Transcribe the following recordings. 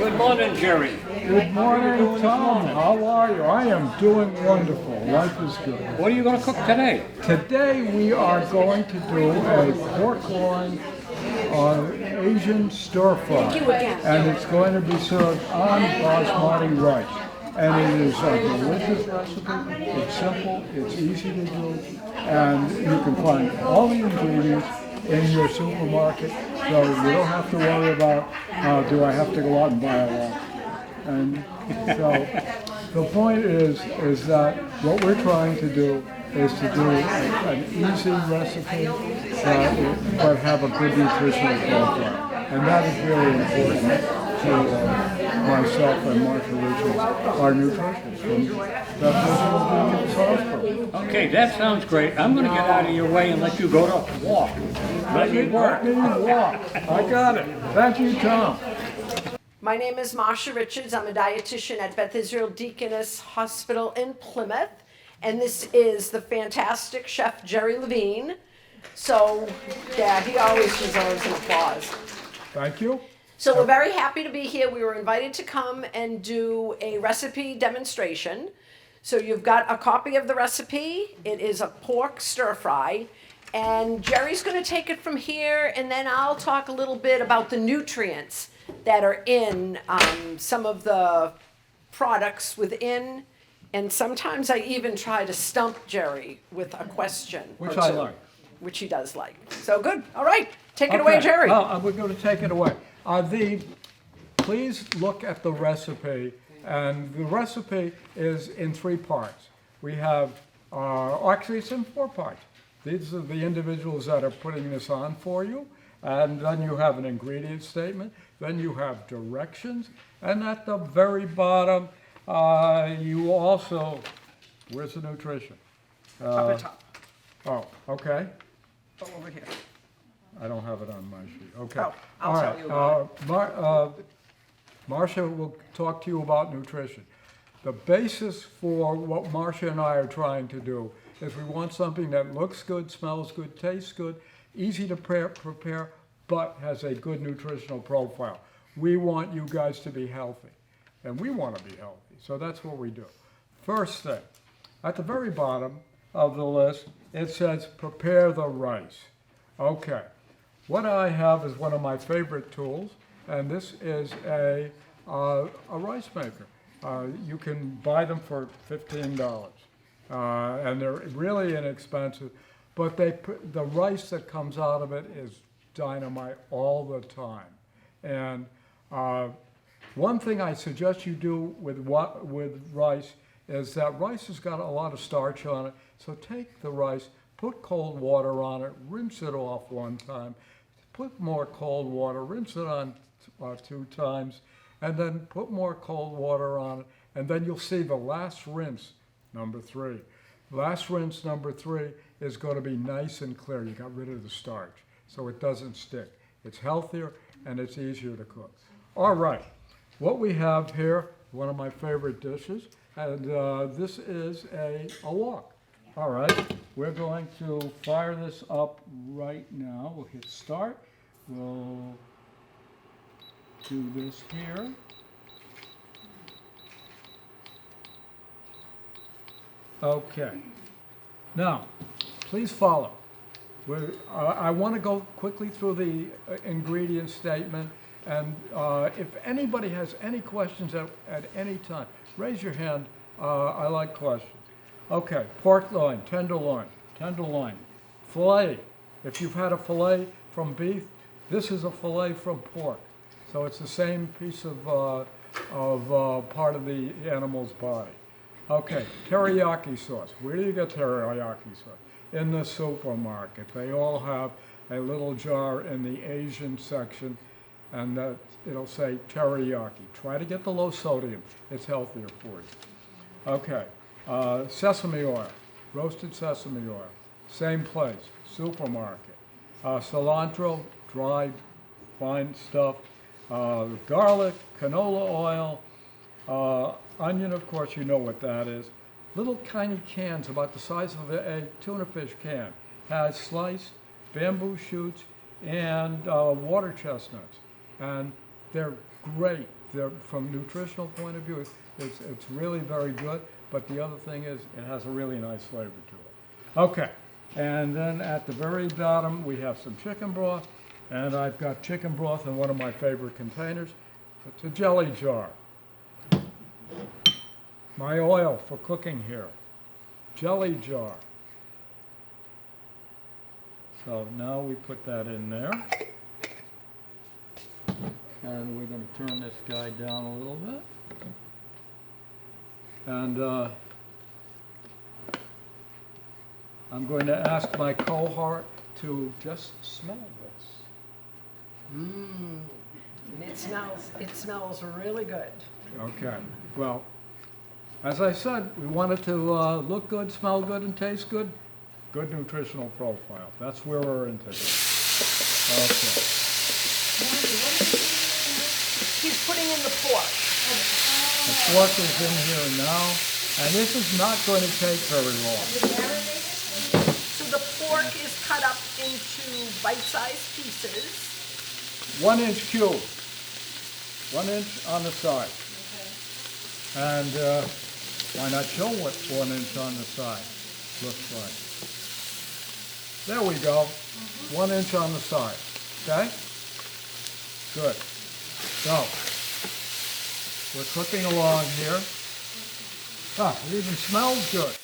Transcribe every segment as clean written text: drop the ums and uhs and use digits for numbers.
Good morning, Jerry. Good morning, Tom. How are you? I am doing wonderful. Life is good. What are you going to cook today? Today we are going to do a pork loin Asian stir fry, and it's going to be served on basmati rice. And it is a delicious recipe. It's simple, it's easy to do, and you can find all the ingredients in your supermarket, so you don't have to worry about, do I have to go out and buy a lot? And so the point is that what we're trying to do is to do an easy recipe but have a good nutritional profile. And that is really important to myself and Marcia, our nutritionist from Bethesda Hospital. Okay, that sounds great. I'm going to get out of your way and let you go to walk. Let me work. Let me walk. I got it. Thank you, Tom. My name is Marcia Richards. I'm a dietitian at Beth Israel Deaconess Hospital in Plymouth. And this is the fantastic Chef Jerry Levine. So, yeah, he always deserves an applause. Thank you. So we're very happy to be here. We were invited to come and do a recipe demonstration. So you've got a copy of the recipe. It is a pork stir fry. And Jerry's going to take it from here, and then I'll talk a little bit about the nutrients that are in some of the products within. And sometimes I even try to stump Jerry with a question. Which I like. Which he does like. So good. All right. Take it away, Jerry. We're going to take it away. Please look at the recipe. And the recipe is in 3 parts. We have, actually it's in 4 parts. These are the individuals that are putting this on for you. And then you have an ingredient statement. Then you have directions. And at the very bottom, you also, where's the nutrition? Up at top. Oh, okay. Oh, over here. I don't have it on my sheet. Okay. Oh, I'll tell you about it. Marcia will talk to you about nutrition. The basis for what Marcia and I are trying to do is we want something that looks good, smells good, tastes good, easy to prepare, but has a good nutritional profile. We want you guys to be healthy, and we want to be healthy, so that's what we do. First thing, at the very bottom of the list, it says prepare the rice. Okay, what I have is one of my favorite tools, and this is a rice maker. You can buy them for $15, and they're really inexpensive, but the rice that comes out of it is dynamite all the time. And one thing I suggest you do with rice is that rice has got a lot of starch on it, so take the rice, put cold water on it, rinse it off one time, put more cold water, rinse it on 2 times, and then put more cold water on it, and then you'll see the last rinse, number 3. Last rinse, number 3, is going to be nice and clear. You got rid of the starch, so it doesn't stick. It's healthier, and it's easier to cook. All right, what we have here, one of my favorite dishes, and this is a wok. All right, we're going to fire this up right now. We'll hit start. We'll do this here. Okay. Now, please follow. I want to go quickly through the ingredient statement, and if anybody has any questions at any time, raise your hand. I like questions. Okay, pork loin, tenderloin, filet. If you've had a filet from beef, this is a filet from pork. So it's the same piece of part of the animal's body. Okay, teriyaki sauce. Where do you get teriyaki sauce? In the supermarket. They all have a little jar in the Asian section, and it'll say teriyaki. Try to get the low sodium. It's healthier for you. Okay, sesame oil, roasted sesame oil. Same place, supermarket. Cilantro, dried, fine stuff. Garlic, canola oil, onion, of course, you know what that is. Little tiny cans about the size of a tuna fish can. Has sliced bamboo shoots and water chestnuts. And they're great. from nutritional point of view, it's really very good. But the other thing is, it has a really nice flavor to it. Okay, and then at the very bottom, we have some chicken broth, and I've got chicken broth in one of my favorite containers. It's a jelly jar. My oil for cooking here, jelly jar. So now we put that in there. And we're going to turn this guy down a little bit. And I'm going to ask my cohort to just smell this. And it smells really good. Okay, well, as I said, we want it to look good, smell good, and taste good. Good nutritional profile. That's where we're into this. Okay. He's putting in the pork. The pork is in here now, and this is not going to take very long. So the pork is cut up into bite-sized pieces. 1 inch cube. 1 inch on the side. And why not show what 1 inch on the side looks like? There we go. 1 inch on the side. Okay? Good. So, we're cooking along here. Ah, it even smells good.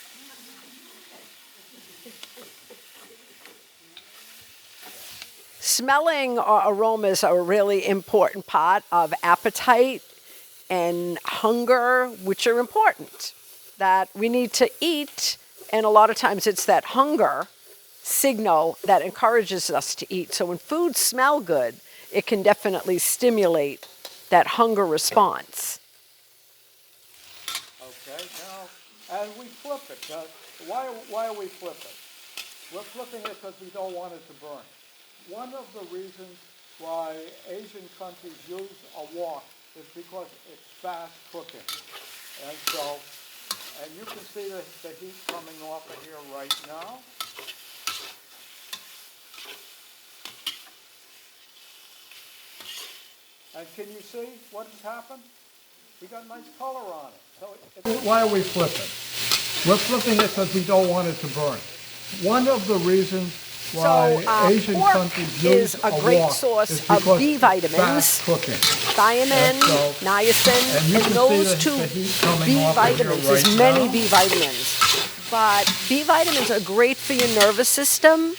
Smelling or aromas are a really important part of appetite and hunger, which are important. That we need to eat, and a lot of times it's that hunger signal that encourages us to eat. So when foods smell good, it can definitely stimulate that hunger response. Okay, now, and we flip it. Why are we flipping? We're flipping it because we don't want it to burn. One of the reasons why Asian countries use a wok is because it's fast cooking. And so, and you can see the heat coming off of here right now. And can you see what has happened? We got nice color on it. So why are we flipping? We're flipping it because we don't want it to burn. One of the reasons why Asian pork countries use is a great wok source is of because B it's vitamins, fast cooking. thiamine, niacin, and those two B vitamins. There's many B vitamins. But B vitamins are great for your nervous system,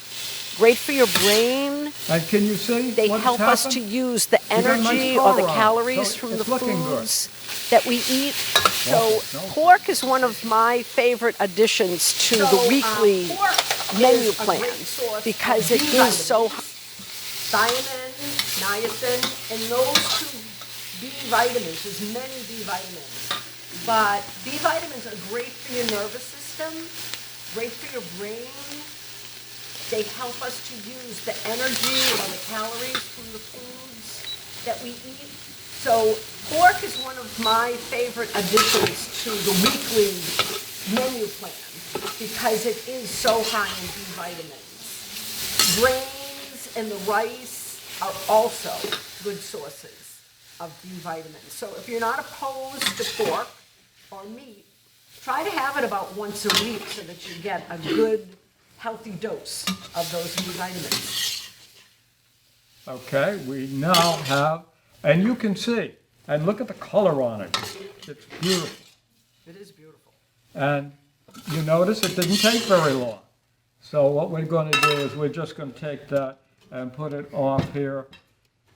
great for your brain. And can you see They what help has us to happened? use the got nice energy or color the on it. calories So from the it's looking good. foods that we eat. So No. pork is one of my favorite additions to the weekly menu plan because it is so thiamine, niacin, and those two B vitamins. There's many B vitamins, but B vitamins are great for your nervous system, great for your brain. They help us to use the energy or the calories from the foods that we eat. So pork is one of my favorite additions to the weekly menu plan because it is so high in B vitamins. Grains and the rice are also good sources of B vitamins. So if you're not opposed to pork or meat, try to have it about once a week so that you get a good, healthy dose of those B vitamins. Okay, we now have, and you can see, and look at the color on it. It's beautiful. It is beautiful. And you notice it didn't take very long. So what we're going to do is we're just going to take that and put it off here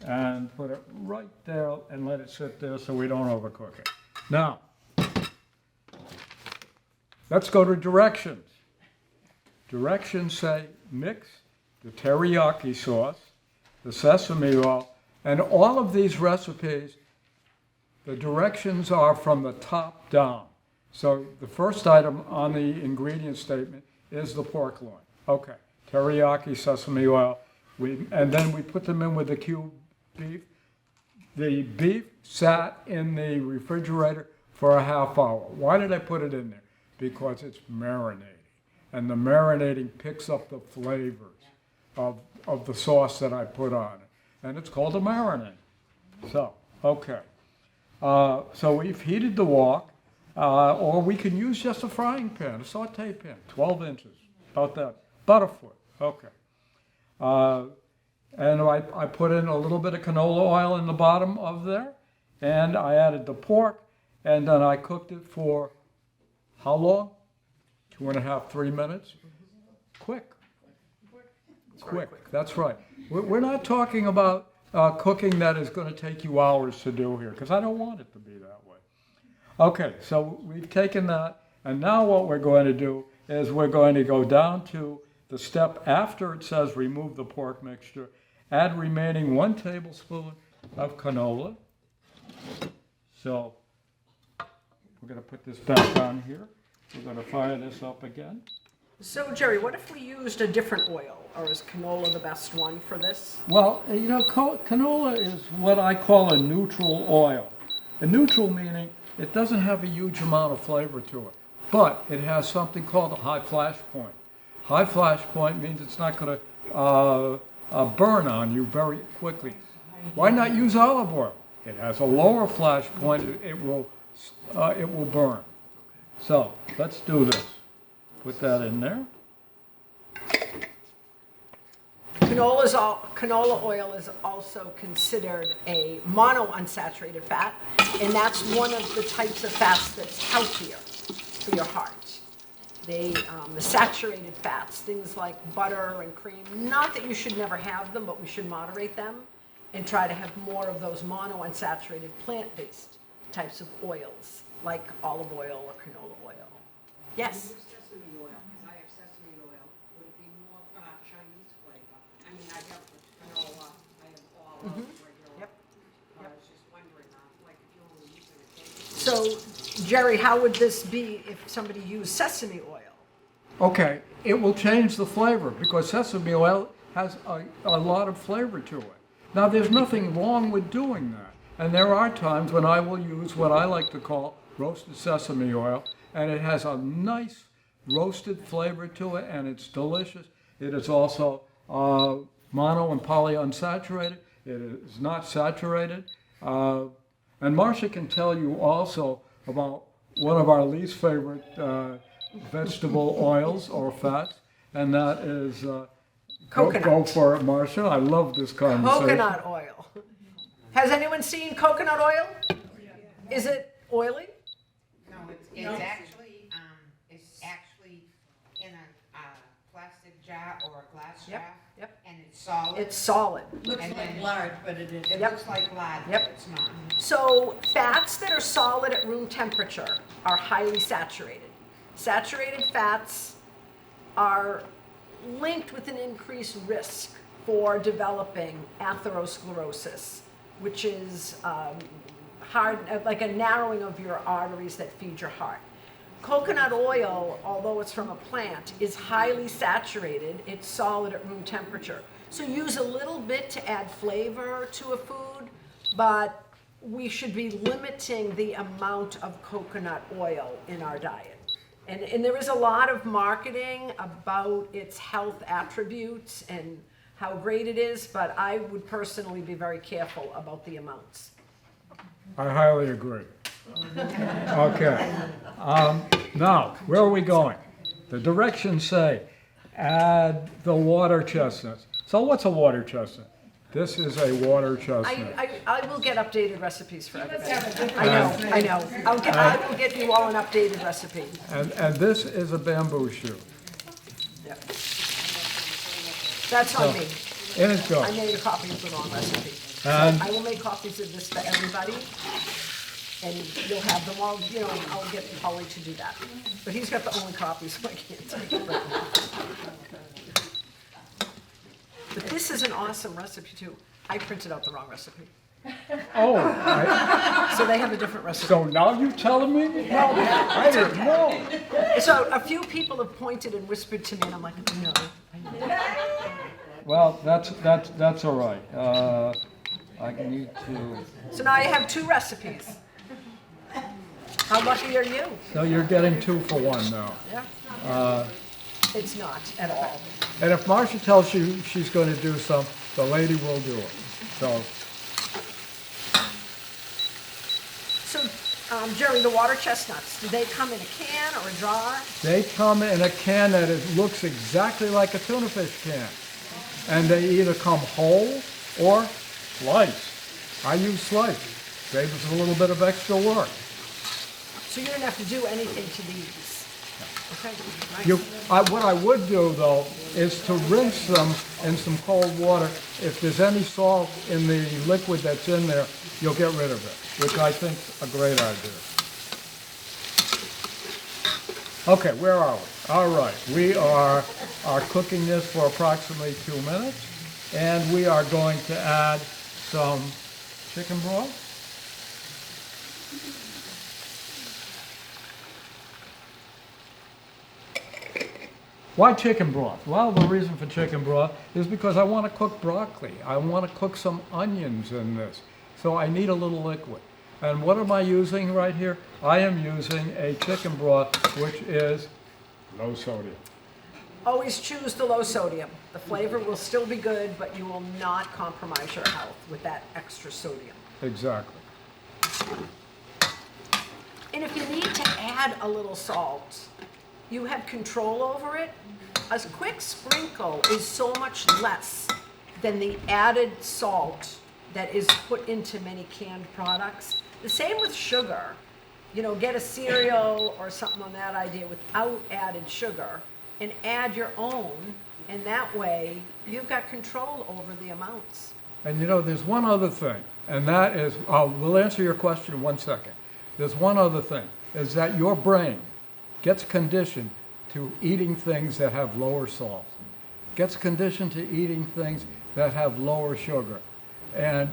and put it right there and let it sit there so we don't overcook it. Now, let's go to directions. Directions say mix the teriyaki sauce, the sesame oil, and all of these recipes, the directions are from the top down. So the first item on the ingredient statement is the pork loin. Okay, teriyaki, sesame oil, and then we put them in with the cube beef. The beef sat in the refrigerator for a half hour. Why did I put it in there? Because it's marinating. And the marinating picks up the flavors of the sauce that I put on it. And it's called a marinade. So, okay. So we've heated the wok, or we can use just a frying pan, a saute pan, 12 inches, about that, about a foot, okay. And I put in a little bit of canola oil in the bottom of there, and I added the pork, and then I cooked it for how long? 2.5, 3 minutes? Quick. That's right. We're not talking about cooking that is going to take you hours to do here, because I don't want it to be that way. Okay, so we've taken that, and now what we're going to do is we're going to go down to the step after it says remove the pork mixture, add remaining 1 tablespoon of canola. So we're going to put this back on here. We're going to fire this up again. So Jerry, what if we used a different oil, or is canola the best one for this? Well, you know, canola is what I call a neutral oil. A neutral meaning it doesn't have a huge amount of flavor to it, but it has something called a high flash point. High flash point means it's not going to burn on you very quickly. Why not use olive oil? It has a lower flash point. It will burn. So let's do this. Put that in there. Canola oil is also considered a monounsaturated fat, and that's one of the types of fats that's healthier for your heart. The saturated fats, things like butter and cream, not that you should never have them, but we should moderate them and try to have more of those monounsaturated plant-based types of oils, like olive oil or canola oil. Yes? Sesame oil, because I have sesame oil, would it be more Chinese flavor? I mean, I have canola, I have all of regular. Yep. I was just wondering, like if you're only using a tablespoon. So, Jerry, how would this be if somebody used sesame oil? Okay, it will change the flavor because sesame oil has a lot of flavor to it. Now, there's nothing wrong with doing that. And there are times when I will use what I like to call roasted sesame oil, and it has a nice roasted flavor to it, and it's delicious. It is also mono and polyunsaturated. It is not saturated. And Marcia can tell you also about one of our least favorite vegetable oils or fats, and that is Coconut. Go for it, Marcia. I love this conversation. Coconut oil. Has anyone seen coconut oil? Is it oily? No, it's actually in a plastic jar or a glass jar. Yep. And it's solid. It's solid. Looks And like then- lard, but it is. It Yep. looks like lard, Yep. but it's not. So fats that are solid at room temperature are highly saturated. Saturated fats are linked with an increased risk for developing atherosclerosis, which is like a narrowing of your arteries that feed your heart. Coconut oil, although it's from a plant, is highly saturated. It's solid at room temperature. So use a little bit to add flavor to a food, but we should be limiting the amount of coconut oil in our diet. And there is a lot of marketing about its health attributes and how great it is, but I would personally be very careful about the amounts. I highly agree. Okay. Now, where are we going? The directions say add the water chestnuts. So what's a water chestnut? This is a water chestnut. I will get updated recipes for everybody. I know. I will get you all an updated recipe. And this is a bamboo shoot. Yep. That's on me. In it I goes. made a copy of the wrong recipe. So And- I will make copies of this for everybody. And you'll have them all, I'll get Holly to do that. But he's got the only copy, so I can't take it. But this is an awesome recipe too. I printed out the wrong recipe. Oh, So they have a different recipe. so now you're telling me? No, I didn't know. So a few people have pointed and whispered to me, and I'm like, no. I know. Well, that's all right. I need to. So now I have 2 recipes. How lucky are you? So you're getting 2 for 1 now. Yeah. It's not at all. And if Marcia tells you she's going to do some, the lady will do it. So Jerry, the water chestnuts, do they come in a can or a jar? They come in a can that looks exactly like a tuna fish can. And they either come whole or sliced. I use sliced. Saves us a little bit of extra work. So you don't have to do anything to these? Okay, nice. What I would do, though, is to rinse them in some cold water. If there's any salt in the liquid that's in there, you'll get rid of it, which I think's a great idea. Okay, where are we? All right, we are cooking this for approximately 2 minutes, and we are going to add some chicken broth. Why chicken broth? Well, the reason for chicken broth is because I want to cook broccoli. I want to cook some onions in this. So I need a little liquid. And what am I using right here? I am using a chicken broth, which is low sodium. Always choose the low sodium. The flavor will still be good, but you will not compromise your health with that extra sodium. Exactly. And if you need to add a little salt, you have control over it. A quick sprinkle is so much less than the added salt that is put into many canned products. The same with sugar. You know, get a cereal or something on that idea without added sugar and add your own, and that way you've got control over the amounts. And you know, there's one other thing, and that is, we'll answer your question in 1 second. There's one other thing, is that your brain gets conditioned to eating things that have lower salt, gets conditioned to eating things that have lower sugar. And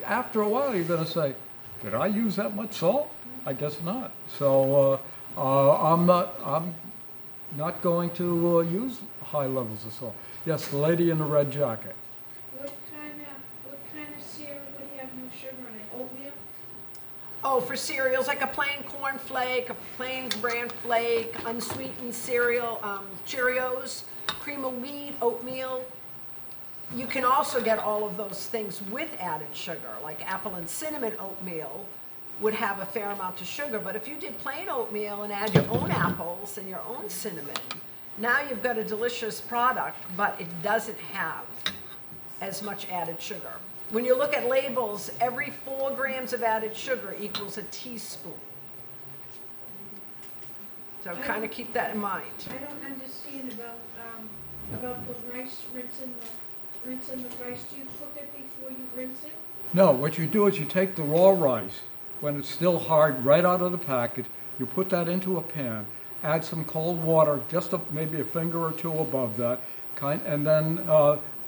after a while, you're going to say, did I use that much salt? I guess not. So I'm not going to use high levels of salt. Yes, the lady in the red jacket. What kind of cereal would have no sugar in it? Oatmeal? Oh, for cereals, like a plain corn flake, a plain bran flake, unsweetened cereal, Cheerios, cream of wheat, oatmeal. You can also get all of those things with added sugar, like apple and cinnamon oatmeal would have a fair amount of sugar, but if you did plain oatmeal and add your own apples and your own cinnamon, now you've got a delicious product, but it doesn't have as much added sugar. When you look at labels, every 4 grams of added sugar equals a teaspoon. So kind of keep that in mind. I don't understand about the rice, rinsing the rice. Do you cook it before you rinse it? No, what you do is you take the raw rice, when it's still hard, right out of the package, you put that into a pan, add some cold water, just maybe a finger or two above that, and then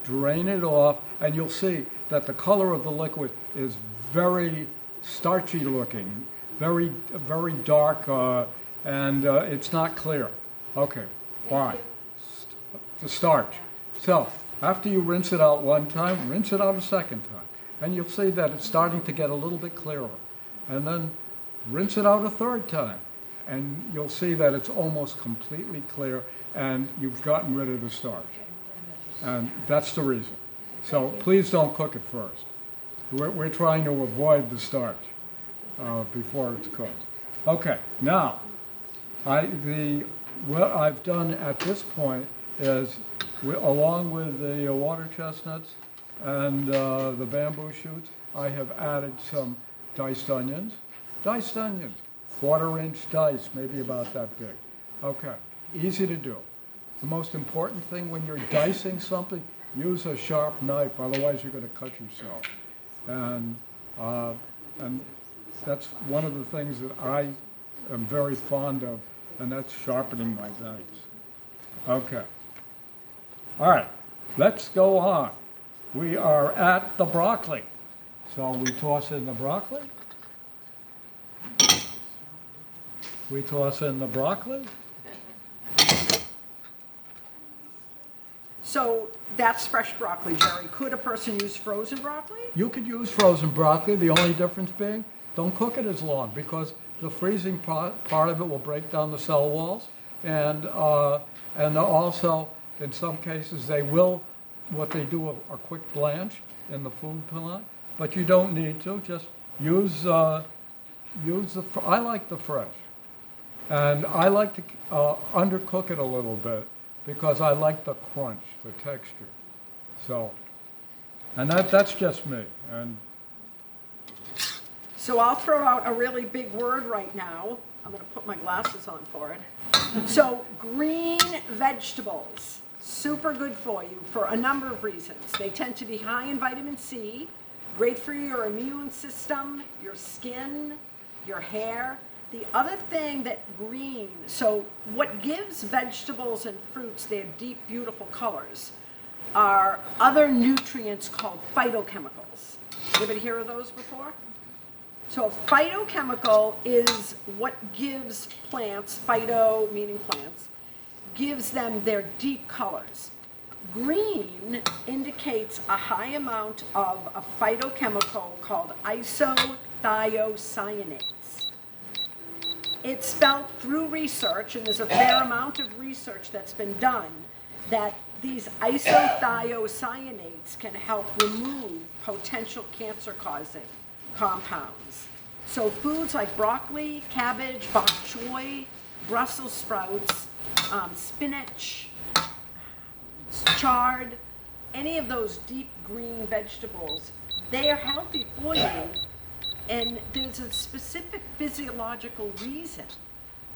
drain it off, and you'll see that the color of the liquid is very starchy looking, very, very dark, and it's not clear. Okay, why? The starch. So, after you rinse it out one time, rinse it out a second time, and you'll see that it's starting to get a little bit clearer. And then rinse it out a third time, and you'll see that it's almost completely clear, and you've gotten rid of the starch. And that's the reason. So please don't cook it first. We're trying to avoid the starch before it's cooked. Okay, now, what I've done at this point is, along with the water chestnuts and the bamboo shoots, I have added some diced onions, 1/4-inch dice, maybe about that big. Okay, easy to do. The most important thing when you're dicing something, use a sharp knife, otherwise you're going to cut yourself. And that's one of the things that I am very fond of, and that's sharpening my dice. Okay. All right, let's go on. We are at the broccoli. So we toss in the broccoli. We toss in the broccoli. So that's fresh broccoli, Jerry. Could a person use frozen broccoli? You could use frozen broccoli, the only difference being, don't cook it as long, because the freezing part of it will break down the cell walls, and also, in some cases, they will, what they do, a quick blanch in the food plant, but you don't need to. Just use I like the fresh. And I like to undercook it a little bit because I like the crunch, the texture. So, and that's just me. And So I'll throw out a really big word right now. I'm going to put my glasses on for it. So green vegetables, super good for you for a number of reasons. They tend to be high in vitamin C, great for your immune system, your skin, your hair. The other thing that green, so what gives vegetables and fruits their deep, beautiful colors are other nutrients called phytochemicals. Anybody hear of those before? So a phytochemical is what gives plants, phyto meaning plants, gives them their deep colors. Green indicates a high amount of a phytochemical called isothiocyanate. It's spelled through research, and there's a fair amount of research that's been done, that these isothiocyanates can help remove potential cancer-causing compounds. So foods like broccoli, cabbage, bok choy, Brussels sprouts, spinach, chard, any of those deep green vegetables, they are healthy for you. And there's a specific physiological reason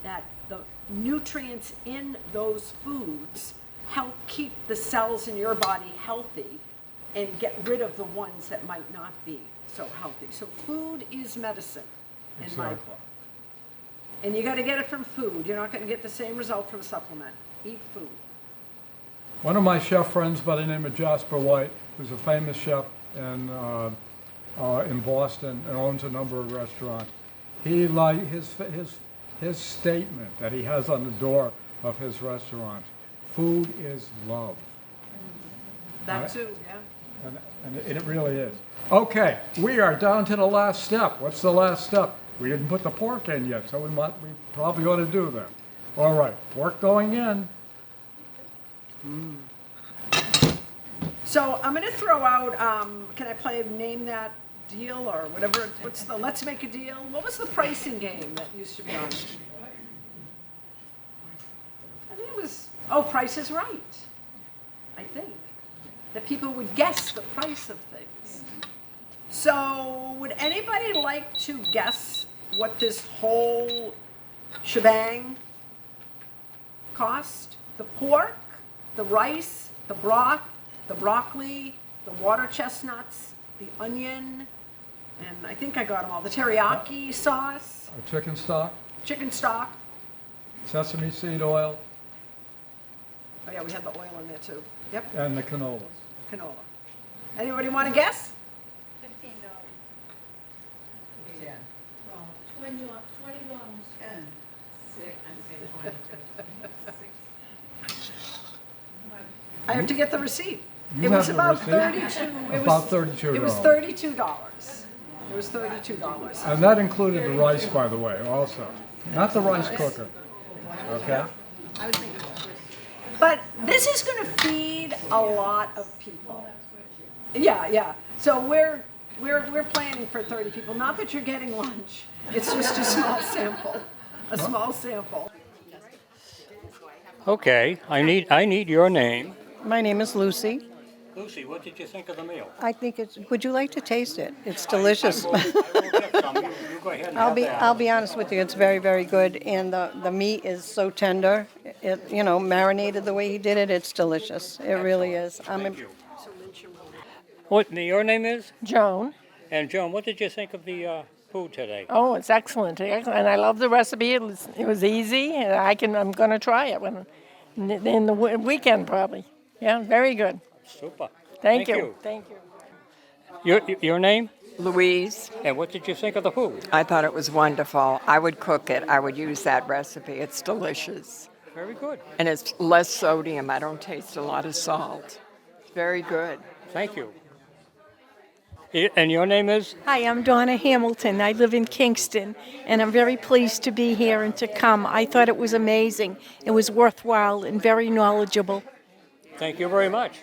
that the nutrients in those foods help keep the cells in your body healthy and get rid of the ones that might not be so healthy. So food is medicine in my Exactly. book. And you got to get it from food. You're not going to get the same result from a supplement. Eat food. one of my chef friends by the name of Jasper White, who's a famous chef in Boston and owns a number of restaurants. He like his statement that he has on the door of his restaurant: food is love. That Right. too, yeah. And it really is. Okay, we are down to the last step. What's the last step? We didn't put the pork in yet, so we probably ought to do that. All right, pork going in. So I'm going to throw out, can I play Name That Deal or whatever? What's the Let's Make a Deal? What was the pricing game that used to be on? I think it was, Price is Right, I think. That people would guess the price of things. So would anybody like to guess what this whole shebang cost? The pork, the rice, the broth, the broccoli, the water chestnuts, the onion, and I think I got them all. The teriyaki sauce, Our chicken stock, chicken stock. sesame seed oil, Oh yeah, we had the oil in there too. Yep, and the canola. canola. Anybody want to guess? $20. I have to get the receipt. You It was have the about receipt? 32. About $32. It was $32. It was $32. And that included the rice, by the way, also. Not the rice cooker. Okay? But this is going to feed a lot of people. Yeah, yeah. So we're planning for 30 people. Not that you're getting lunch. It's just a small sample. A small sample. Okay, I need your name. My name is Lucy. Lucy, what did you think of the meal? I think it's, would you like to taste it? It's delicious. I will get some. You go ahead and have that. I'll be honest with you, it's very, very good, and the meat is so tender. It, marinated the way he did it, it's delicious. It really is. Thank you. What your name is? Joan. And Joan, what did you think of the food today? Oh, it's excellent. And I love the recipe. It was easy, and I'm going to try it in the weekend probably. Yeah, very good. Super. Thank you. Thank you. Your name? Louise, And what did you think of the food? I thought it was wonderful. I would cook it. I would use that recipe. It's delicious. Very good. And it's less sodium. I don't taste a lot of salt. It's very good. Thank you. And your name is? Hi, I'm Donna Hamilton. I live in Kingston, and I'm very pleased to be here and to come. I thought it was amazing. It was worthwhile and very knowledgeable. Thank you very much.